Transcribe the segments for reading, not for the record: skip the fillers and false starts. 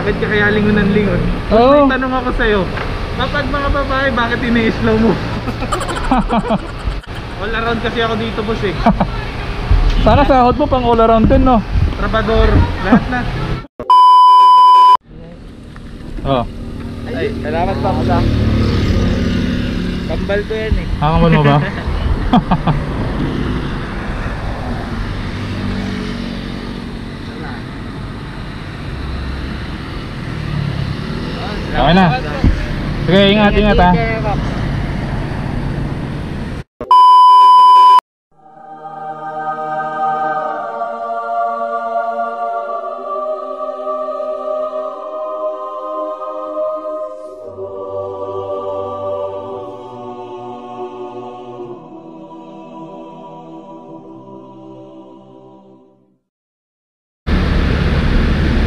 bakit ka kaya lingon? Oo. May tanong ako sa'yo. Kapag mga babae, bakit ini-slow mo? All around kasi ako dito, boss eh. Sana sahod mo pang all around din, no? Trabador, lahat na. Oh. Ay, salamat pa ako sa kambal ko yan eh. Kambal mo ba? Okay na. Sige, ingat ha.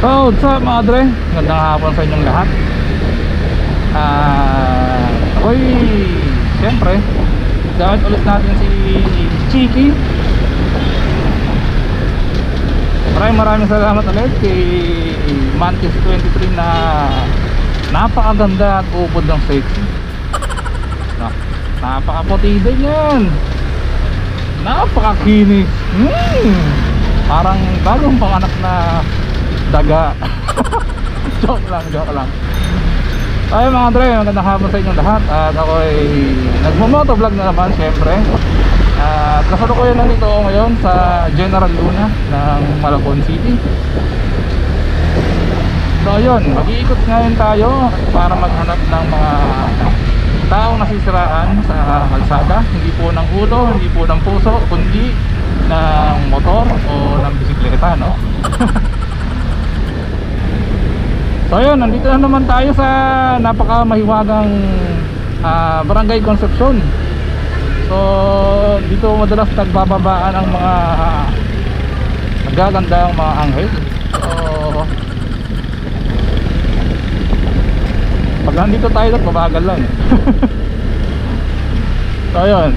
So, what's up mga dre? Magandang hapon sa inyong lahat. Ako'y siyempre gamit ulit natin si Chiki. Maraming salamat ulit kay Mantis 23 na napakaganda at upod ng sexy. Napakaputi din yan. Napakakinis. Parang bagong panganak na daga. Joke lang. Ay mga Dre, magandang hapon sa inyong lahat. At ako ay nagmo-motovlog na naman syempre. At kasalukuyan na nito ngayon sa General Luna ng Malabon City. So yun, mag-iikot ngayon tayo para maghanap ng mga taong nasisiraan sa kalsada. Hindi po ng ulo, hindi po ng puso, kundi ng motor o ng bisikleta, no? So yun, nandito na naman tayo sa napakamahiwagang Barangay Concepcion. So dito madalas nagbababaan ang mga nagagandang mga anghel. So pag nandito tayo dito, mabagal lang. So yun,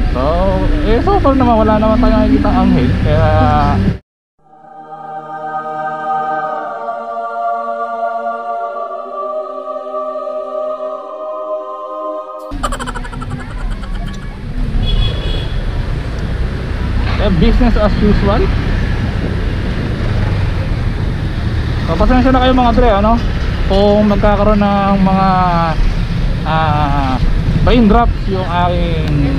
so far naman wala naman tayong nakikita anghel. Kaya business as usual. So, pasensya na kayo mga Dre, ano? Kung magkakaroon ng mga raindrops yung aking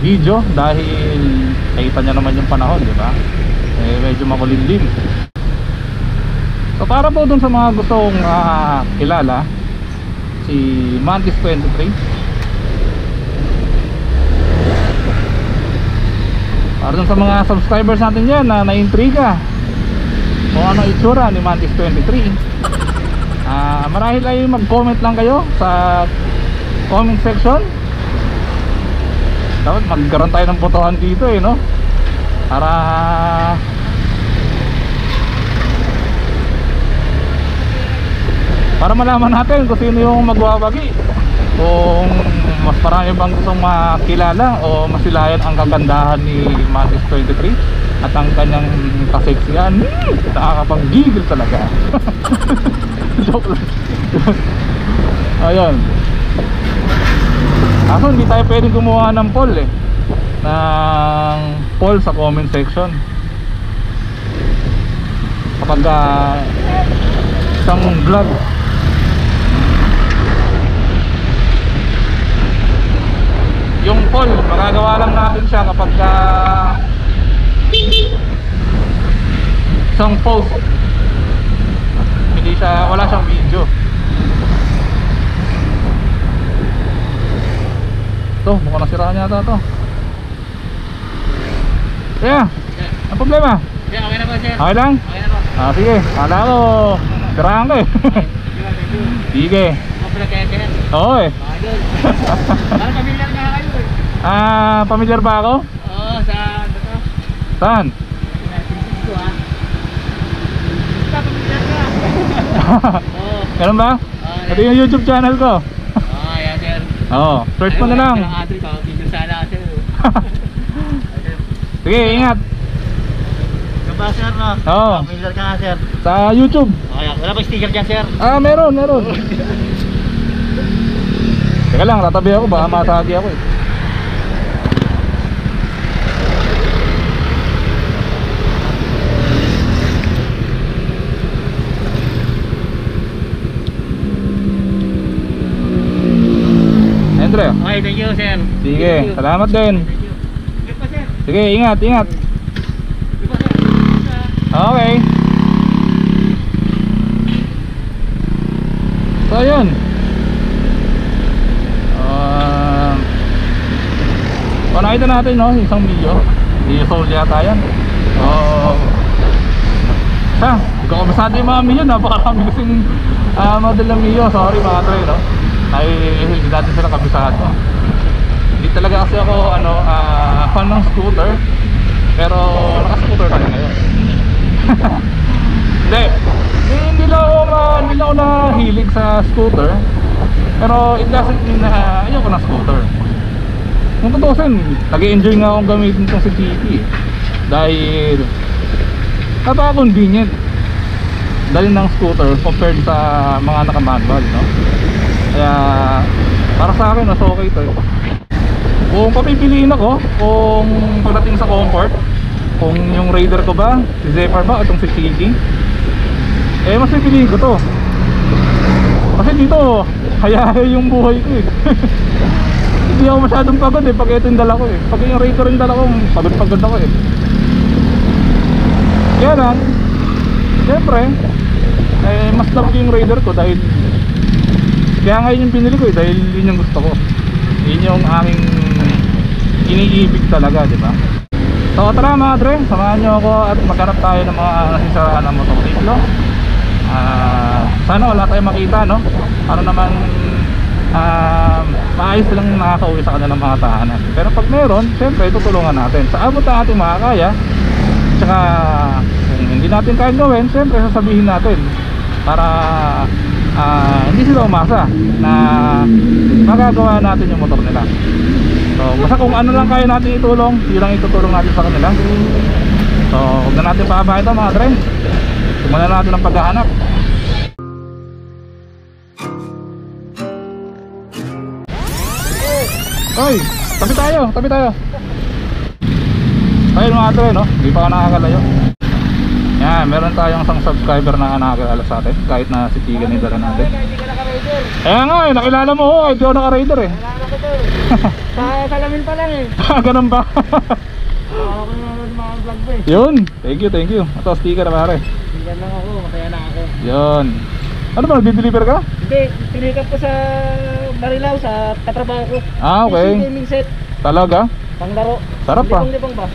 video dahil nakita nyo naman yung panahon, di ba? Medyo makulimlim. So para po dun sa mga gustong kilala si Mantis 23, para dun sa mga subscribers natin dyan na naintriga kung ano itsura ni Mantis 23, marahil ay mag-comment lang kayo sa comment section. Dapat magkaroon tayo ng botohan dito eh, no? Para malaman natin kung sino yung magwawagi, kung mas marami bang gustong makilala o masilayan ang kagandahan ni Mantis 23 at ang kanyang kaseksihan. Nakakapanggigil talaga. Joke lang. Ayun. Kaso hindi tayo pwedeng gumawa ng poll eh, ng poll sa comment section kapag isang vlog. Yung poll, magagawa lang natin siya kapag isang post, hindi siya, wala siyang video. Ito, mukhang nasiraan yata ito. Yeah, ang problema? Yeah, okay na po sir. Okay lang? Okay na po. Sige, kala ko siraan ka eh. Sige. Oo eh. Parang pamilyar nga kayo eh. Pamilyar ba ako? Oo, saan? Saan? Pamilyar ka. Oo. Ganun ba? Ito yung YouTube channel ko. Yan sir. Oo, search mo na lang. Video sana sir. Sige, ingat. ba sir no? Oo. Familiar ka nga sir. Sa YouTube. Okay, wala pa sticker dyan sir. Meron. Teka lang, tatabi ako, baka matagi ako eh. Andre. Okay, thank you sir. Sige, salamat din. Thank you. Okay pa sir. Sige, ingat. Okay pa sir. Okay. So yun. Nakita natin no, isang Mio. I-sold yata yan. Hindi ko kabasado yung mga Mio. Napakarami kasing model ng Mio. Sorry mga Dre no. Ay hindi natin sila kabisado. Hindi talaga kasi ako fan ng scooter. Pero naka-scooter na ngayon. Hindi lang ako nahilig sa scooter. Pero it doesn't mean na ayoko ng scooter. Kung tutusin, nag-enjoy nga akong gamitin itong si TT dahil napaka-convenient dahil ng scooter compared sa mga naka-manual no? Kaya para sa akin mas okay ito. Kung papipiliin ako, kung pagdating sa comfort, kung yung Raider ko ba, si Zephyr ba, itong si TT, mas pipiliin ko to kasi dito hayaya yung buhay ko eh. Hindi ako masyadong pagod eh pag ito yung dala ko eh. Pag yung Raider yung dala ko, pagod ako eh. Kaya lang siyempre mas love ko yung Raider ko dahil kaya ngayon yung pinili ko eh, dahil yun yung gusto ko. Yun yung aking iniibig talaga, di ba? So tara mga Dre, samahan nyo ako at maghanap tayo ng mga nasisaraan ng motorsiklo. Sana wala tayong makita no, para naman maayos lang nakakauwi sa kanilang mga tahanan. Pero pag meron, siyempre tutulungan natin sa abot ng ating makakaya. Tsaka kung hindi natin kayang gawin, siyempre sasabihin natin para hindi sila umasa na magagawa natin yung motor nila. So basta kung ano lang kaya natin itulong, yun lang itutulong natin sa kanila. So huwag na natin paabay ito mga Dre, simulan natin ang paghahanap. Oy, tabi tayo. Ayun mga Dre no, hindi pa ako nakakalayo. Yan, meron tayong isang subscriber na nakakilala sa atin kahit na si Tigan yung dala natin. Hindi ka naka-Raider. Ayan nga eh, nakilala mo ako kahit di ako naka-Raider eh. Nakilala ko to eh. Sa salamin pa lang eh. Ganun ba? Nakala ko naman mga vlog ko eh. Yun, thank you. Ito, sticker na pare. Hindi lang ako, masaya na ako. Yun. Ano ba, nagdi-deliver ka? Hindi, pinikap ko sa Marilao sa katrabaho ko. Okay. PC gaming set, Talaga? panglaro. Sarap pa. Libang ba?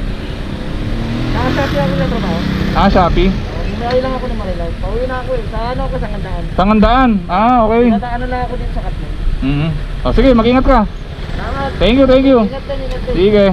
Nakasati ako ng trabaho. Shopee. Umiyawi lang ako ng Marilao. Pauwi na ako eh. Sa ano ako, sa Ngandaan. Tangandaan. Okay. Pinadaan na lang ako dito sa Katman. Sige, mag-ingat ka. Salamat. Thank you. Ingat din. Sige.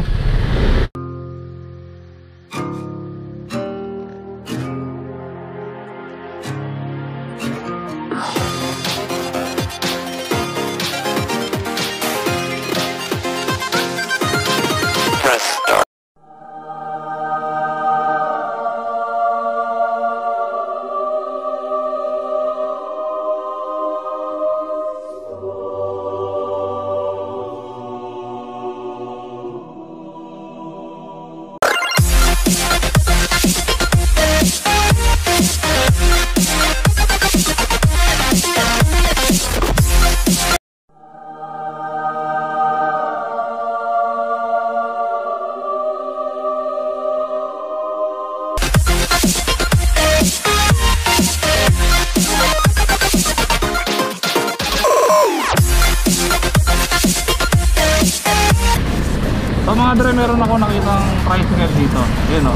So mga Dre, meron ako nakitang tricycle dito. Yun o,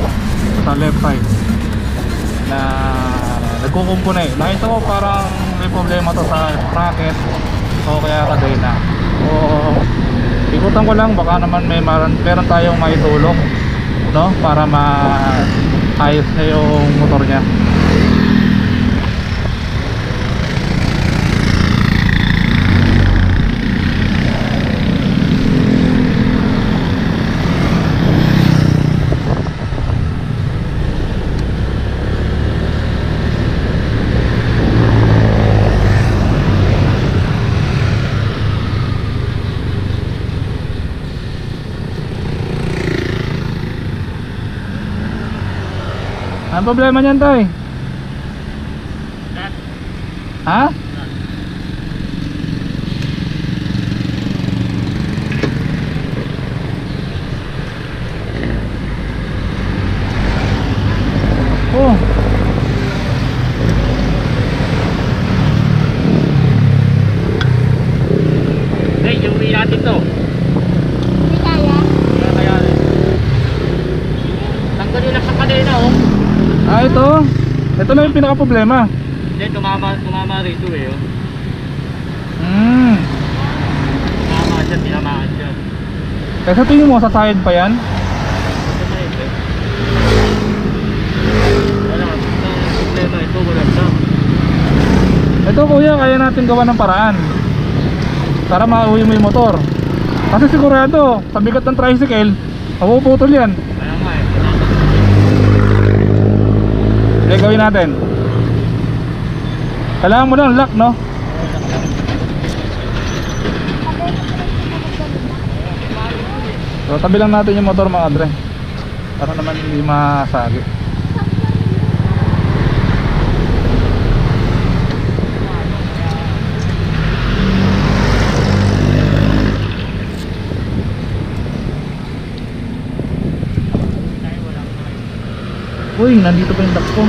sa left side na nagkukumpuna eh. Nakita ko parang may problema to sa sprocket o kaya kadena. So ikutan ko lang, baka naman meron tayong maitulong no, para maayos na yung motor niya. Ang problema niyan, Tay? Ha? Oh. Hey, yung uwi natin to. Hindi kaya. Kaya rin. Tanggal yun lang sa kadena, oh. Ah, ito. Ito na yung pinaka problema. Hindi, tumama rito eh, oh. Tumama siya, tinamaan siya. Kaya sa tingin mo, sa side pa yan? Ito na ito. Wala, ang problema ito, wala siya. Ito kuya, kaya natin gawa ng paraan para mauwi mo yung motor. Kasi sigurado, sa bigat ng tricycle, mapuputol yan. Kaya nga eh. Kaya gawin natin. Kailangan mo ng lock, no? So, tabi lang natin yung motor mga Dre, para naman hindi masagi. Uy, nandito pa yung lock ko.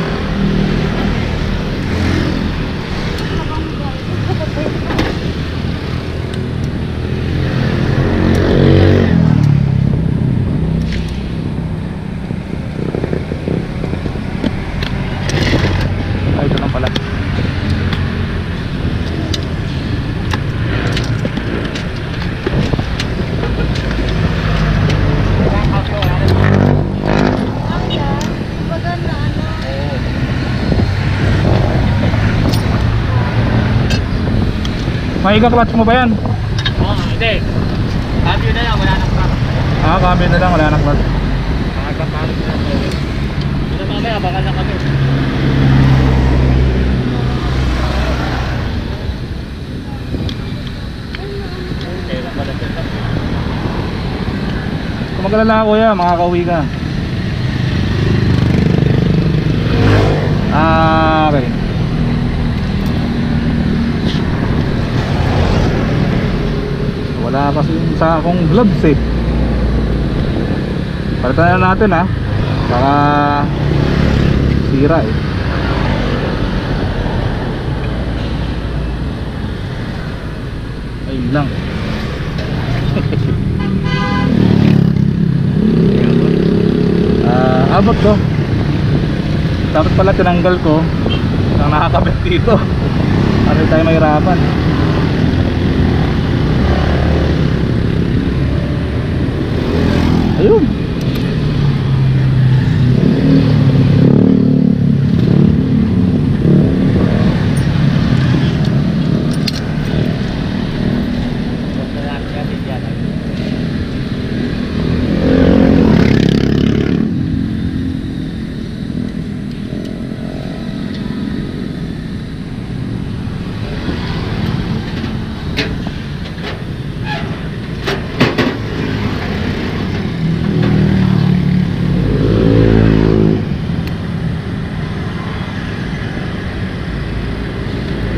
Ay, ito lang pala. Maganda ano. Maiga clutch mo ba yan? Oo, hindi. Cambio na lang, wala nang crack. Ah, cambio na lang, wala nang clutch. Nakakapalo na lang. Ito mamaya, baka na kami. Okay, lang pala siya. Kung mag-alala kuya, makakauwi ka. Ah, okay. Wala kasi yung sa akong gloves eh. Palitan na natin ha. Baka sira eh. Ayun lang. Abot ko. Dapat pala tinanggal ko ang nakakabit dito. Para tayo mahirapan. Ayun.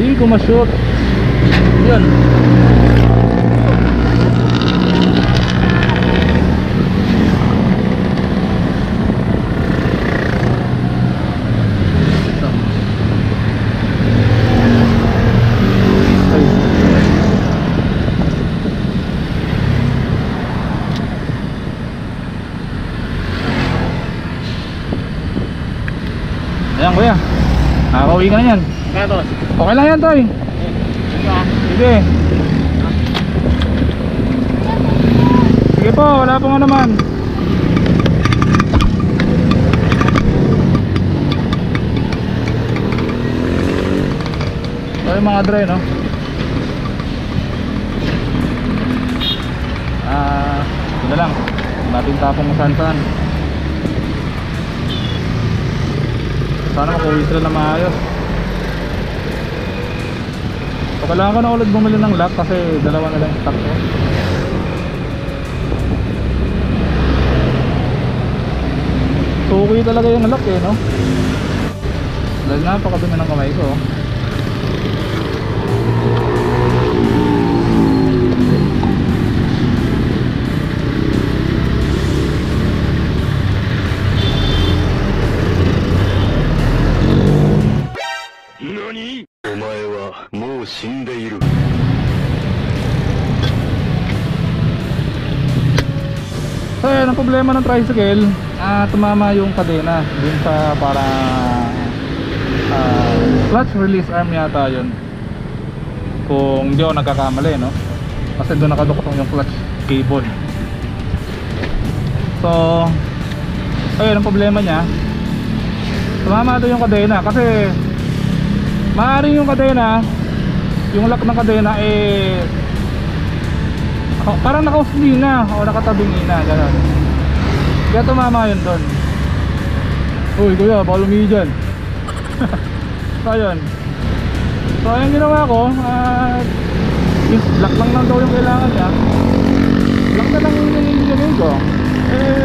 Hindi ko ma-shoot. Yun. Ay. Ayan kuya, nakakauwi ka na yan. Kaya boss. Okay lang yan Toy. Sige. Sige po, wala pong ano naman. Ito yung mga dre, no? Ito na lang. Natin tapong kung saan saan. Sana makuwi sila na maayos. So, kailangan ko na ulit bumili ng lock kasi dalawa na lang stock ko. Suki Dumi talaga yung lock eh, no? Dahil napakadumi ng kamay ko. NANI?! お前はもう死んでいる。 So yan, ang problema ng tricycle, tumama yung kadena dun sa parang clutch release arm yata yun, kung hindi ako nagkakamali, no? Kasi doon nakadukotong yung clutch cable. So ayun, ang problema niya, tumama doon yung kadena. Kasi maaaring yung kadena, yung lock ng kadena parang nakausli na o nakatabingi na, gano'n. Kaya tumama yun doon. Uy kuya, baka lumihi dyan. So yun, so yung ginawa ko, lock lang daw yung kailangan niya. Lock na lang yung gagawin ko.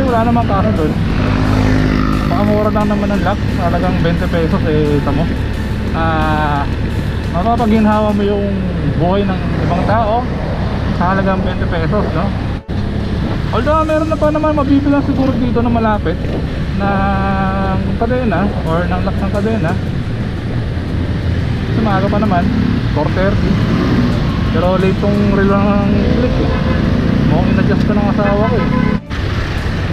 Wala namang kaso doon. Pakamura lang naman ng lock, talagang 20 pesos tamo. Mapapaghinhawa mo yung buhay ng ibang tao sa halagang 20 pesos, no? Although meron na pa naman mabibilang siguro dito na malapit ng kadena or ng lock ng kadena. Kasi maaga pa naman, 4:30. Pero late tong relo ng click eh. Mukhang in-adjust ko ng asawa ko eh.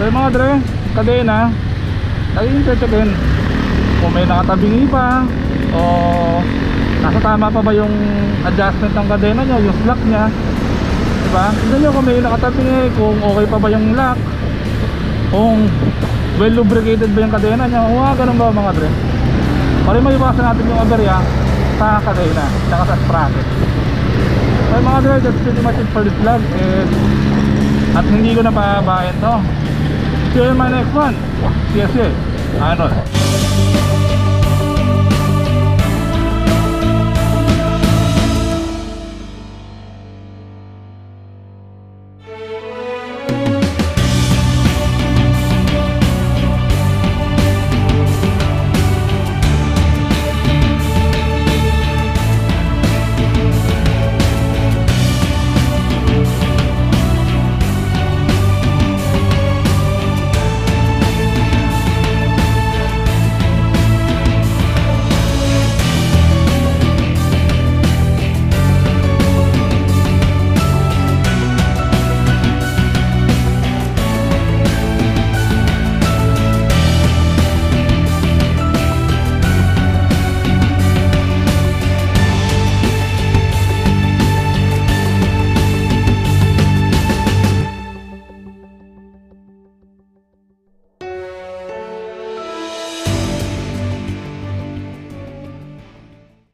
So yung mga dre, kadena, laging check-in kung may nakatabingi pa o nasa tama pa ba yung adjustment ng kadena niya, yung slack niya, diba? Tignan nyo kung may nakatabingi, kung okay pa ba yung lock, kung well lubricated ba yung kadena niya, ganun ba mga dre, para maiwasan natin yung aberya sa kadena tsaka sa sprocket. So mga dre, that's pretty much it for this vlog. At hindi ko na pababayan to. See you in my next one. See you. Ano?